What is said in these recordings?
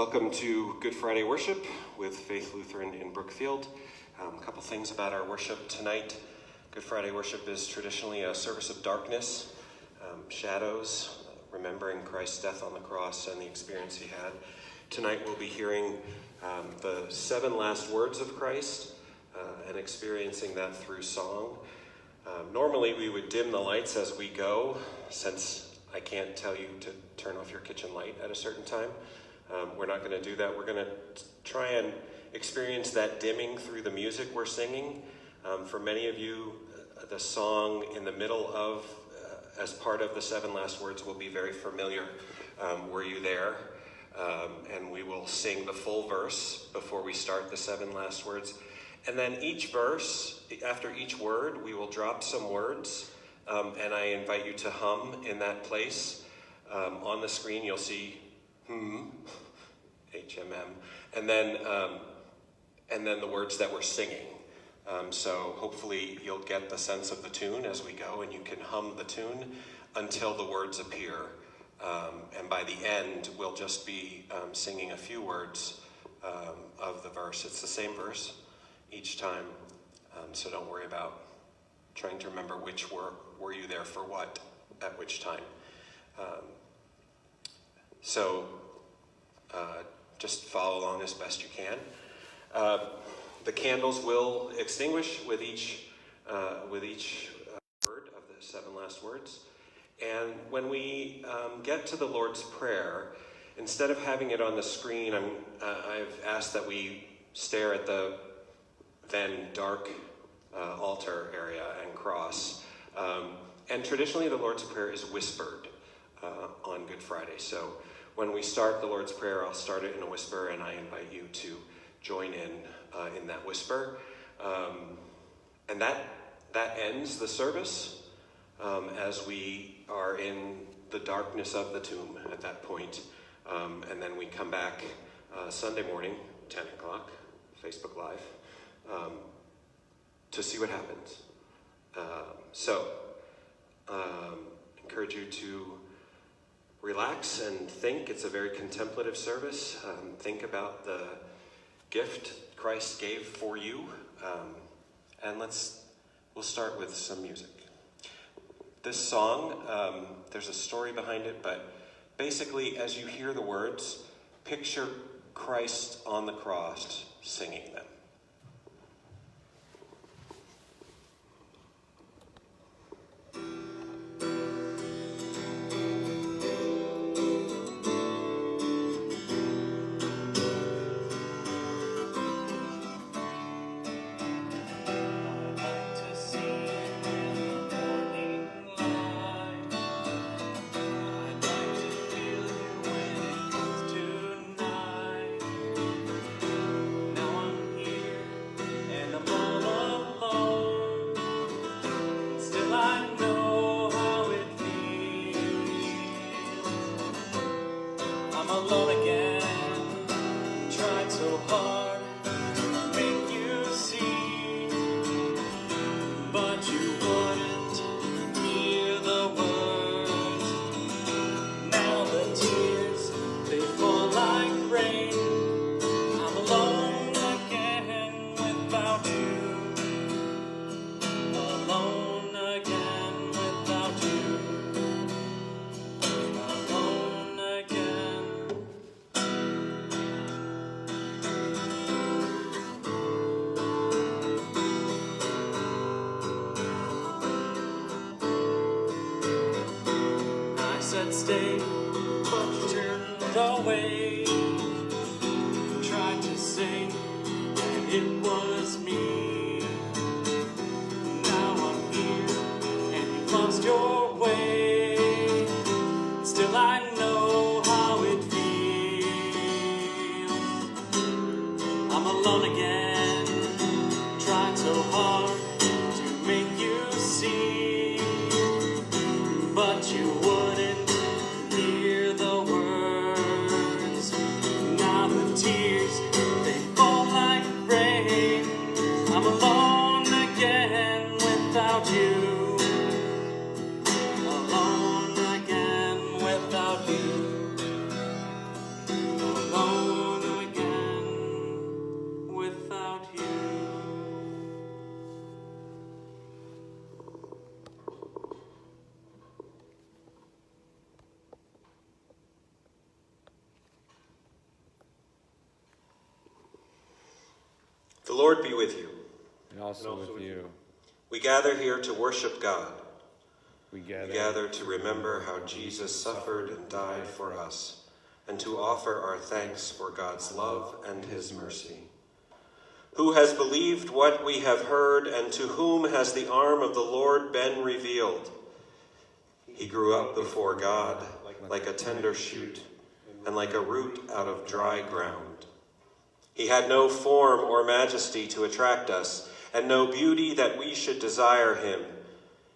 Welcome to Good Friday worship with Faith Lutheran in Brookfield. A couple things about our worship tonight. Good Friday worship is traditionally a service of darkness, shadows, remembering Christ's death on the cross and the experience he had. Tonight we'll be hearing the 7 last words of Christ and experiencing that through song. Normally we would dim the lights as we go, since I can't tell you to turn off your kitchen light at a certain time. We're not going to do that. We're going to try and experience that dimming through the music we're singing. For many of you, the song in the middle of, as part of the 7 last words, will be very familiar. Were you there? And we will sing the full verse before we start the 7 last words. And then each verse, after each word, we will drop some words. And I invite you to hum in that place. On the screen, you'll see HMM, and then the words that we're singing. So hopefully you'll get the sense of the tune as we go, and you can hum the tune until the words appear. And by the end, we'll just be singing a few words of the verse. It's the same verse each time, so don't worry about trying to remember which were you there for what at which time. So just follow along as best you can. The candles will extinguish with each word of the 7 last words. And when we get to the Lord's Prayer, instead of having it on the screen, I've asked that we stare at the then dark altar area and cross. And traditionally the Lord's Prayer is whispered on Good Friday. So when we start the Lord's Prayer, I'll start it in a whisper, and I invite you to join in that whisper. And that ends the service as we are in the darkness of the tomb at that point. And then we come back Sunday morning, 10 o'clock, Facebook Live, to see what happens. So encourage you to relax and think. It's a very contemplative service. Think about the gift Christ gave for you. And we'll start with some music. This song, there's a story behind it, but basically as you hear the words, picture Christ on the cross singing them. Stay, but you turned away. Tried to say that it was me. Now I'm here and you've lost your way. Still I know how it feels. I'm alone again. Tried so hard to make you see, but you wouldn't hear the words. Now the tears, they fall like rain. I'm alone again without you. Alone again without you. Alone The Lord be with you. And also with you. We gather here to worship God. We We gather to remember how Jesus suffered and died for us, and to offer our thanks for God's love and his mercy. Who has believed what we have heard, and to whom has the arm of the Lord been revealed? He grew up before God like a tender shoot, and like a root out of dry ground. He had no form or majesty to attract us, and no beauty that we should desire him.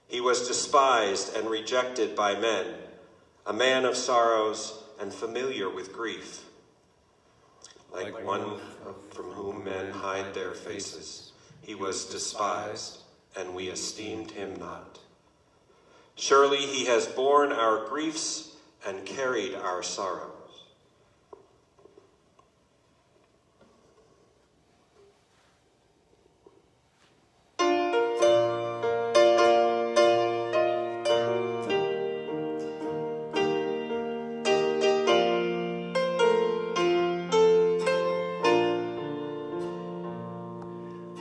He was despised and rejected by men, a man of sorrows and familiar with grief. Like one from whom men hide their faces, he was despised, and we esteemed him not. Surely he has borne our griefs and carried our sorrows.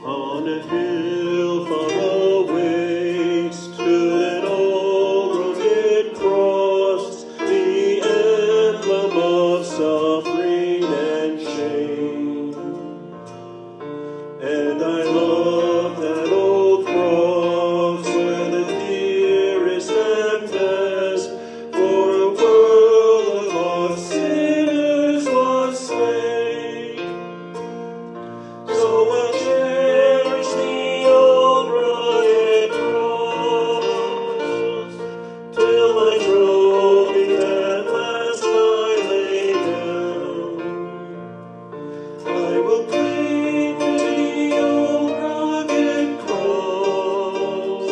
On a hill far away stood an old rugged cross, the emblem of suffering and shame. And I love that old cross where the dearest and best for a world of lost sinners was slain. So I'll cherish the old rugged cross till my trophy at last I lay down. I will cling to the old rugged cross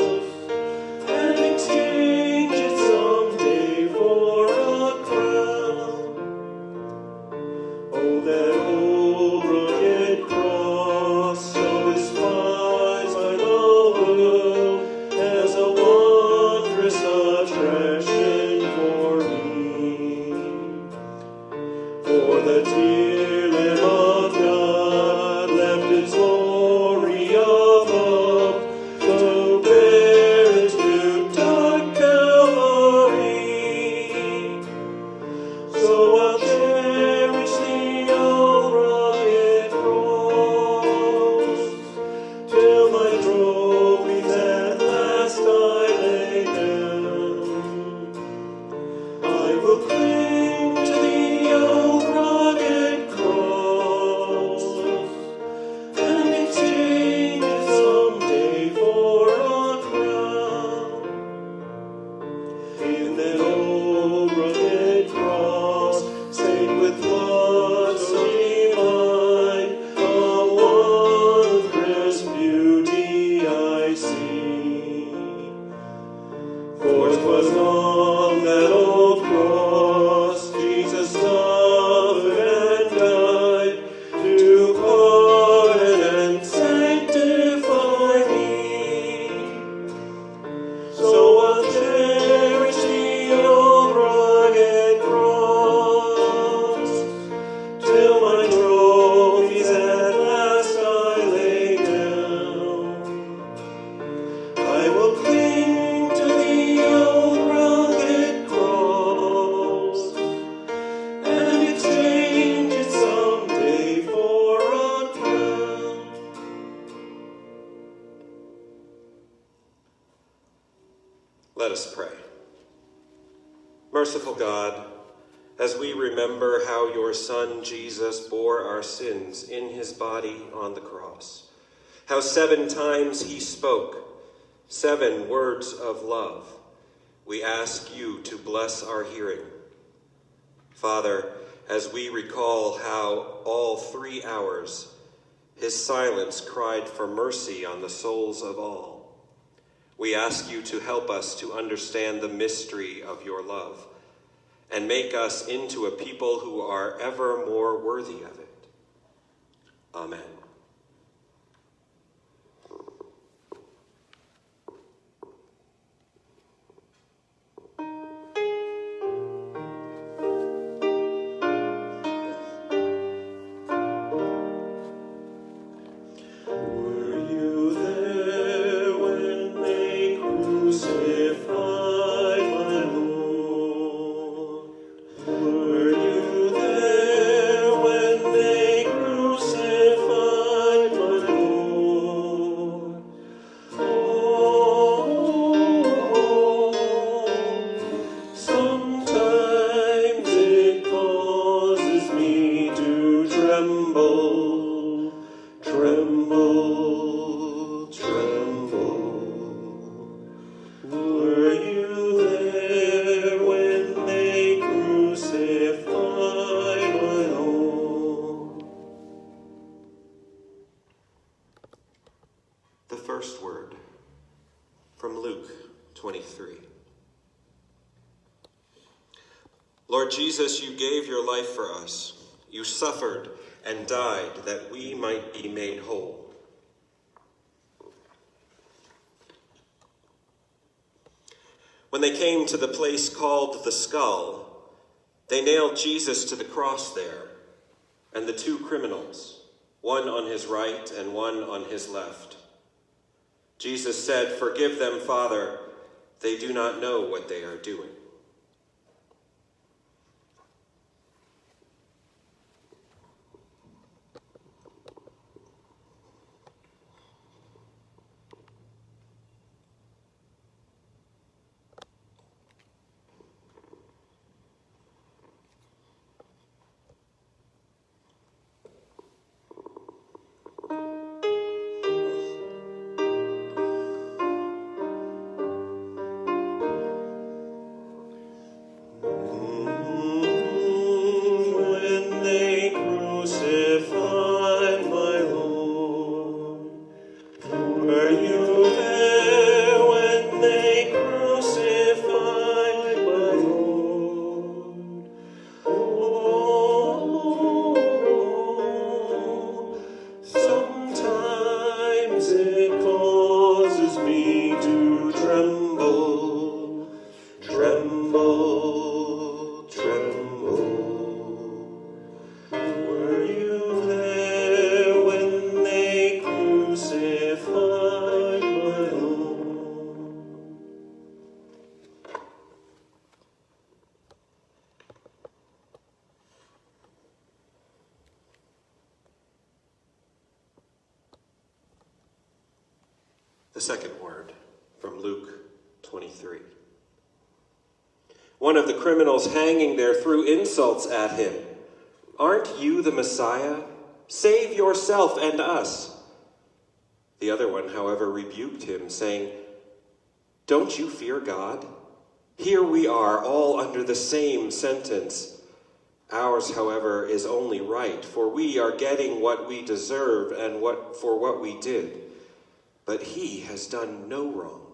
and exchange it someday for a crown. Oh, that old rugged cross, so despised by the world, as a wondrous attraction for me. For the dear Lamb of God left his glory above to bear it to dark Calvary. So I'll cherish the old rugged cross till my trophies at last I lay down. I will cling to the old rugged cross and exchange it someday for a crown. In that old rugged cross, stained with blood so divine, a wondrous beauty I see. For 'twas on that old cross Jesus suffered and died to pardon and sanctify me. So I'll cherish the old rugged cross till my trophies at last I lay down. I will cling to the old rugged cross and exchange it someday for a crown. Let us pray. Merciful God, as we remember how your Son Jesus bore our sins in his body on the cross, how 7 times he spoke, 7 words of love, we ask you to bless our hearing. Father, as we recall how all 3 hours his silence cried for mercy on the souls of all, we ask you to help us to understand the mystery of your love and make us into a people who are ever more worthy of it. Amen. Lord Jesus, you gave your life for us. You suffered and died that we might be made whole. When they came to the place called the Skull, they nailed Jesus to the cross there, and the two criminals, one on his right and one on his left. Jesus said, "Forgive them, Father, they do not know what they are doing." When they crucified my Lord, were you there when they crucified my Lord? Oh, sometimes it causes me to tremble, tremble, tremble. Were you there when they crucified my Lord? The second word from Luke 23. One of the criminals hanging there threw insults at him. "Aren't you the Messiah? Save yourself and us." The other one, however, rebuked him, saying, "Don't you fear God? Here we are, all under the same sentence. Ours, however, is only right, for we are getting what we deserve and for what we did. But he has done no wrong."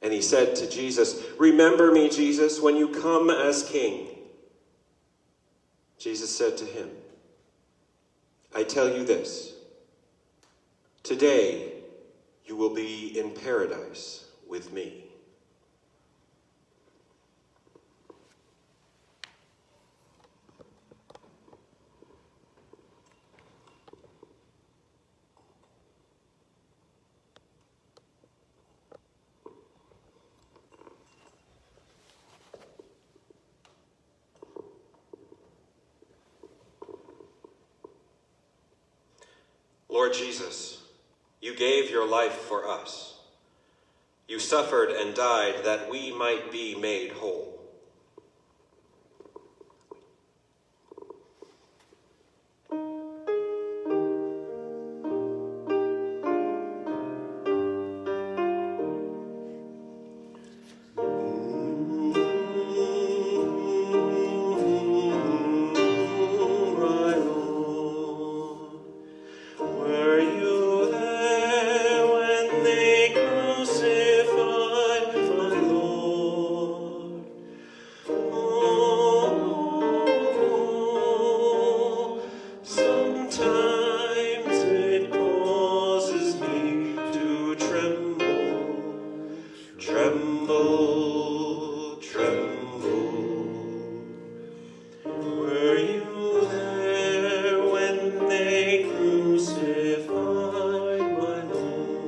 And he said to Jesus, "Remember me, Jesus, when you come as king." Jesus said to him, "I tell you this, today you will be in paradise with me." Lord Jesus, you gave your life for us. You suffered and died that we might be made whole. Were you there when they crucified my Lord? Oh, sometimes it causes me to tremble, tremble, tremble. Were you there when they crucified my Lord?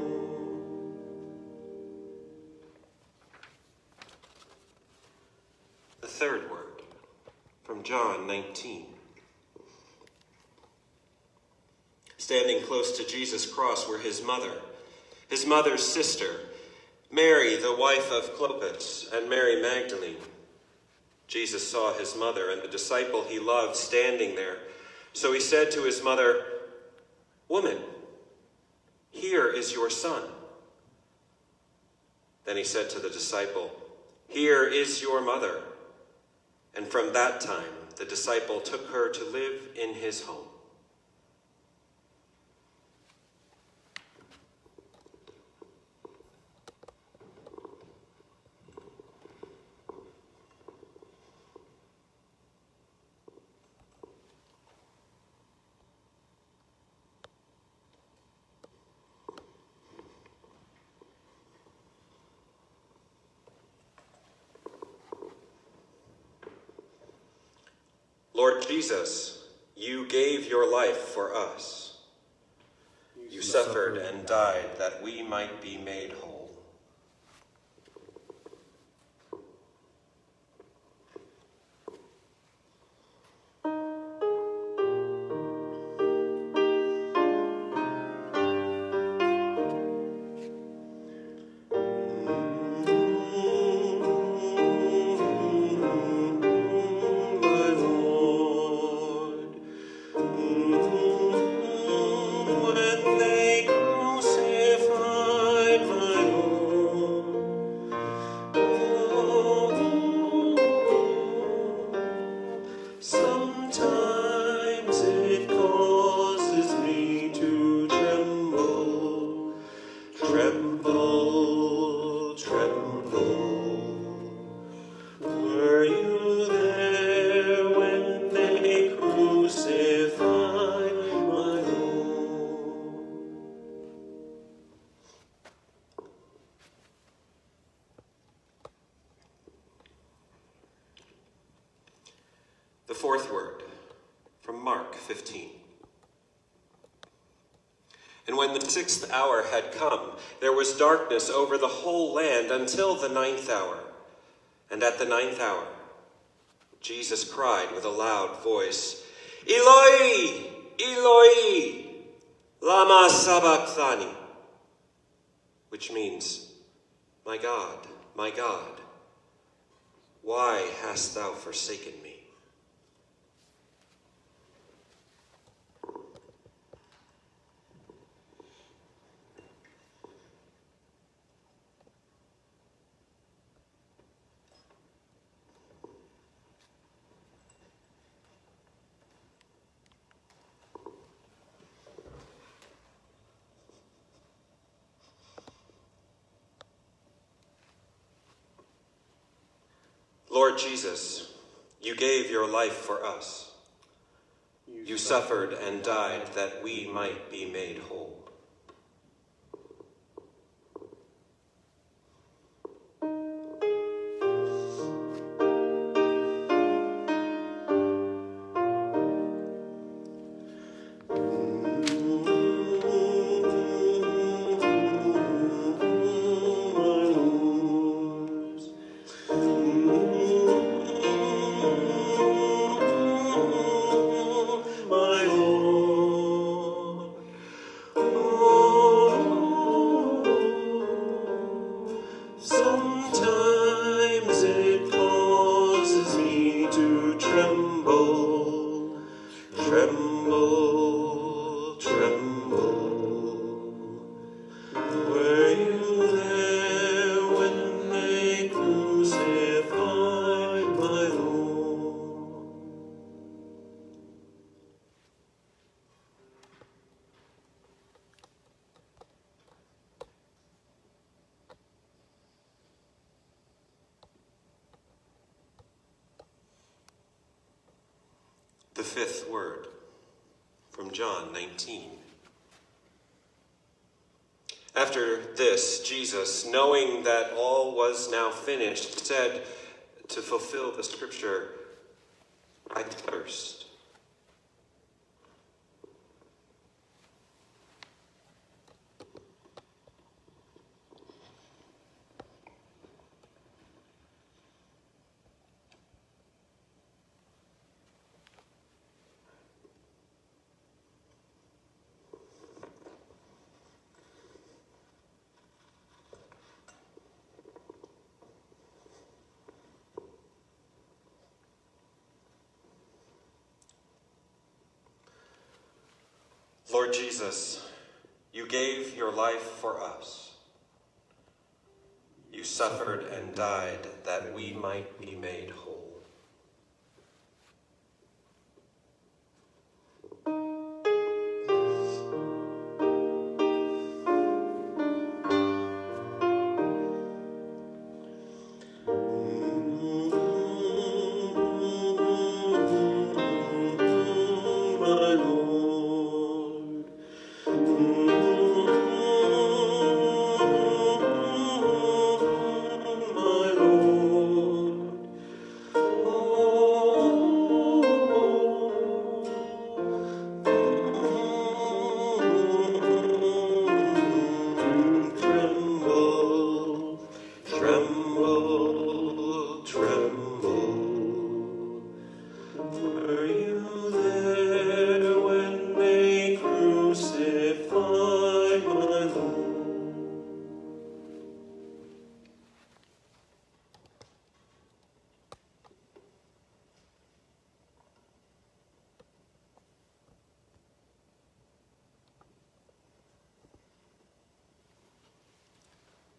The third word from John 19. Standing close to Jesus' cross were his mother's sister, Mary, the wife of Clopas, and Mary Magdalene. Jesus saw his mother and the disciple he loved standing there. So he said to his mother, "Woman, here is your son." Then he said to the disciple, "Here is your mother." And from that time, the disciple took her to live in his home. Lord Jesus, you gave your life for us. You suffered and died that we might be made whole. Sometimes it causes me to tremble, tremble, tremble. Were you there when they crucified my Lord? The fourth word, from Mark 15. And when the 6th hour had come, there was darkness over the whole land until the 9th hour. And at the 9th hour, Jesus cried with a loud voice, Eloi, Eloi, lama sabachthani, which means, my God, why hast thou forsaken me? Lord Jesus, you gave your life for us. You suffered and died that we might be made whole. Sometimes it causes me to tremble, tremble, tremble. Were you there when they crucified my Lord? The fifth word, from John 19. After this, Jesus, knowing that all was now finished, said, to fulfill the scripture, I thirst. Lord Jesus, you gave your life for us. You suffered and died that we might be made whole. My Lord, my Lord,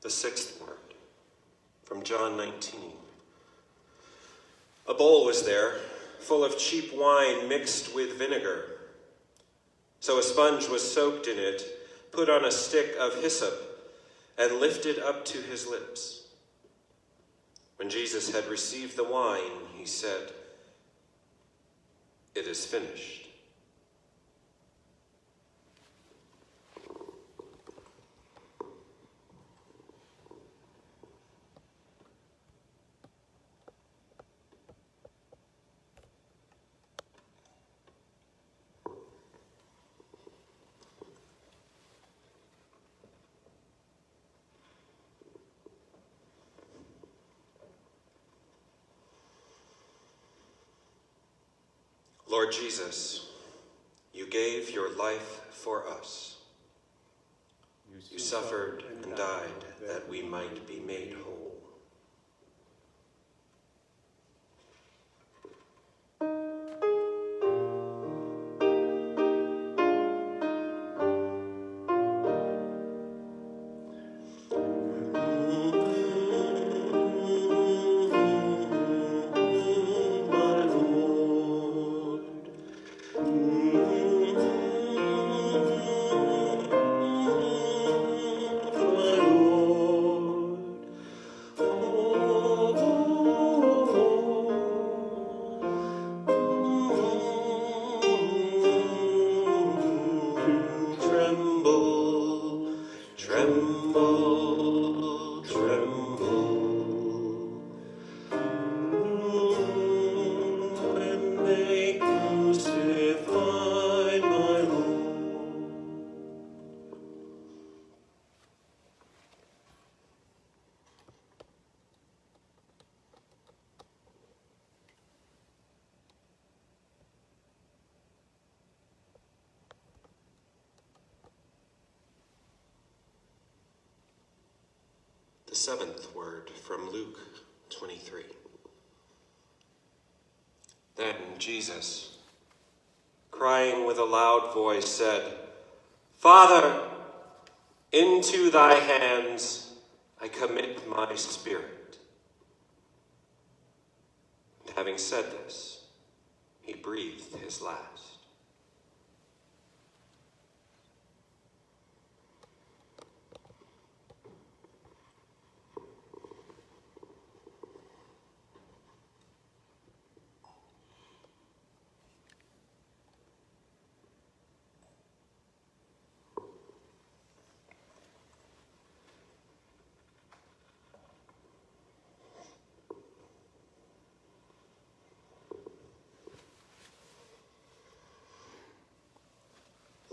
The sixth word, from John 19. A bowl was there, full of cheap wine mixed with vinegar. So a sponge was soaked in it, put on a stick of hyssop, and lifted up to his lips. When Jesus had received the wine, he said, "It is finished." Lord Jesus, you gave your life for us. You suffered and died that we might be made whole. Tremble, tremble, when they crucify my Lord. The seventh word from Luke 23. Then Jesus, crying with a loud voice, said, "Father, into thy hands I commit my spirit." And having said this, he breathed his last.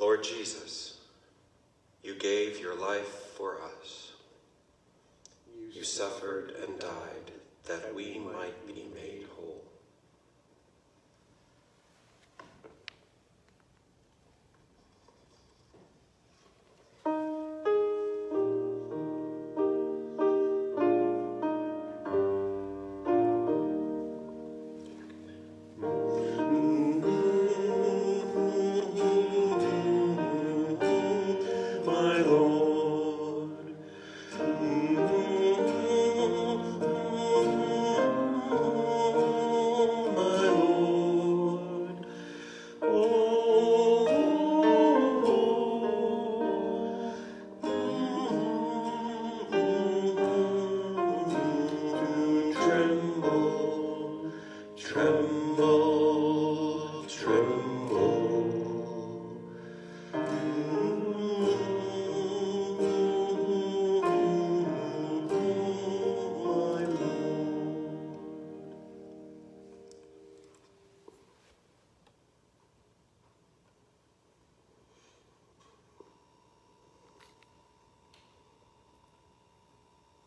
Lord Jesus, you gave your life for us. You suffered and died that we might be made whole. Tremble, tremble, my Lord.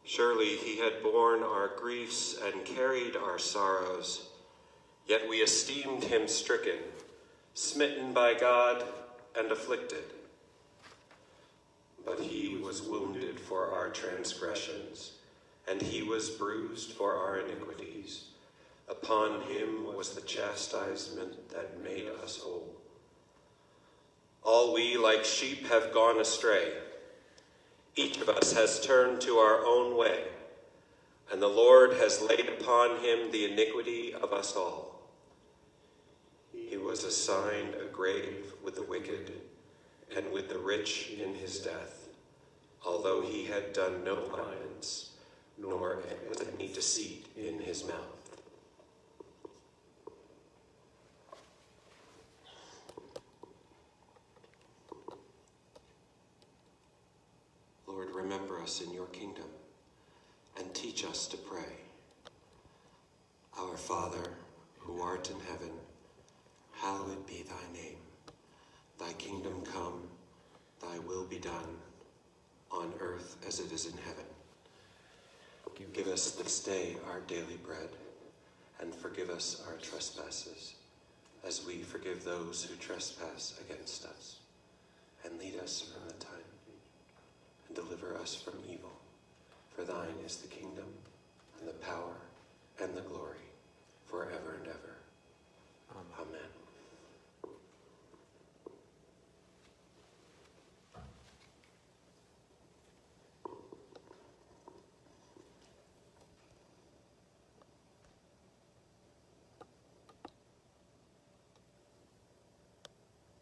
Surely he had borne our griefs and carried our sorrows, yet we esteemed him stricken, smitten by God, and afflicted. But he was wounded for our transgressions, and he was bruised for our iniquities. Upon him was the chastisement that made us whole. All we like sheep have gone astray. Each of us has turned to our own way, and the Lord has laid upon him the iniquity of us all. He was assigned a grave with the wicked and with the rich in his death, although he had done no violence, nor was any deceit in his mouth. Lord, remember us in your kingdom and teach us to pray. Our Father, who art in heaven, hallowed be thy name. Thy kingdom come, thy will be done, on earth as it is in heaven. Give us this day our daily bread, and forgive us our trespasses, as we forgive those who trespass against us. And lead us from the time, and deliver us from evil. For thine is the kingdom, and the power, and the glory, forever and ever.